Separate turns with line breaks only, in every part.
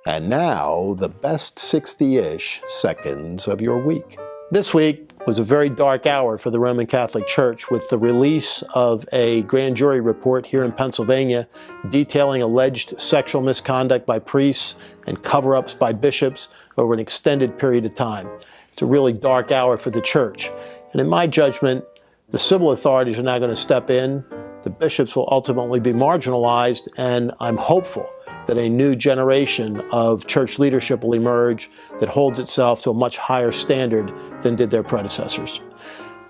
And now, the best 60-ish seconds of your week. This week was a very dark hour for the Roman Catholic Church with the release of a grand jury report here in Pennsylvania detailing alleged sexual misconduct by priests and cover-ups by bishops over an extended period of time. It's a really dark hour for the church. And in my judgment, the civil authorities are now going to step in. The bishops will ultimately be marginalized, and I'm hopeful that a new generation of church leadership will emerge that holds itself to a much higher standard than did their predecessors.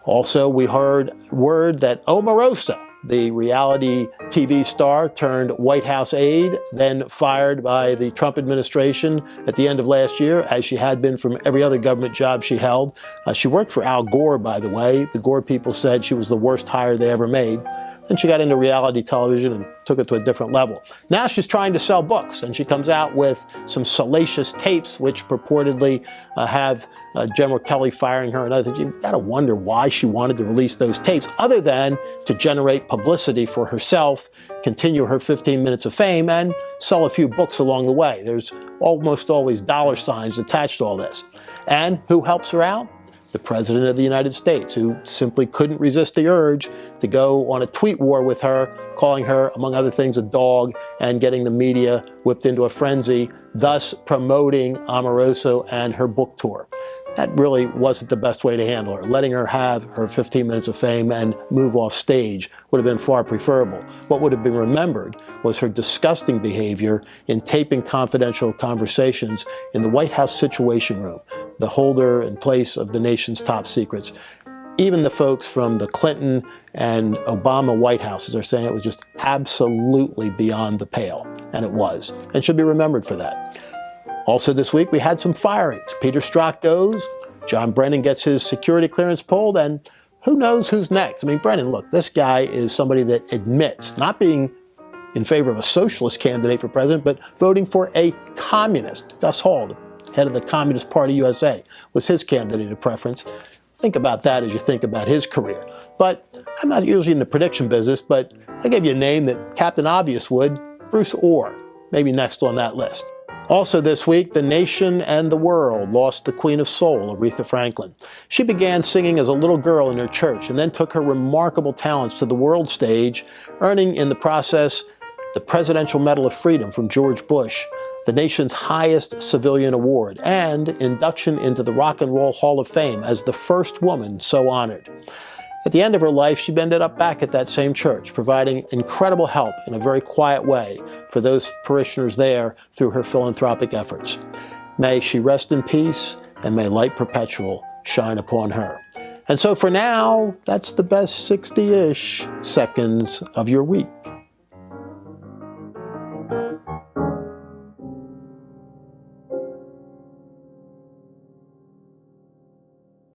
Also, we heard word that Omarosa, the reality TV star turned White House aide, then fired by the Trump administration at the end of last year, as she had been from every other government job she held. She worked for Al Gore, by the way. The Gore people said she was the worst hire they ever made. Then she got into reality television and took it to a different level. Now she's trying to sell books, and she comes out with some salacious tapes which purportedly have General Kelly firing her and other things. You've got to wonder why she wanted to release those tapes, other than to generate publicity for herself, continue her 15 minutes of fame, and sell a few books along the way. There's almost always dollar signs attached to all this. And who helps her out? The President of the United States, who simply couldn't resist the urge to go on a tweet war with her, calling her, among other things, a dog, and getting the media whipped into a frenzy, thus promoting Omarosa and her book tour. That really wasn't the best way to handle her. Letting her have her 15 minutes of fame and move off stage would have been far preferable. What would have been remembered was her disgusting behavior in taping confidential conversations in the White House Situation Room, the holder and place of the nation's top secrets. Even the folks from the Clinton and Obama White Houses are saying it was just absolutely beyond the pale. And it was, and should be remembered for that. Also this week, we had some firings. Peter Strzok goes, John Brennan gets his security clearance pulled, and who knows who's next? I mean, Brennan, look, this guy is somebody that admits not being in favor of a socialist candidate for president, but voting for a communist. Gus Hall, the head of the Communist Party USA, was his candidate of preference. Think about that as you think about his career. But I'm not usually in the prediction business, but I gave you a name that Captain Obvious would, Bruce Orr, maybe next on that list. Also this week, the nation and the world lost the Queen of Soul, Aretha Franklin. She began singing as a little girl in her church and then took her remarkable talents to the world stage, earning in the process the Presidential Medal of Freedom from George Bush, the nation's highest civilian award, and induction into the Rock and Roll Hall of Fame as the first woman so honored. At the end of her life, she ended up back at that same church, providing incredible help in a very quiet way for those parishioners there through her philanthropic efforts. May she rest in peace, and may light perpetual shine upon her. And so for now, that's the best 60-ish seconds of your week.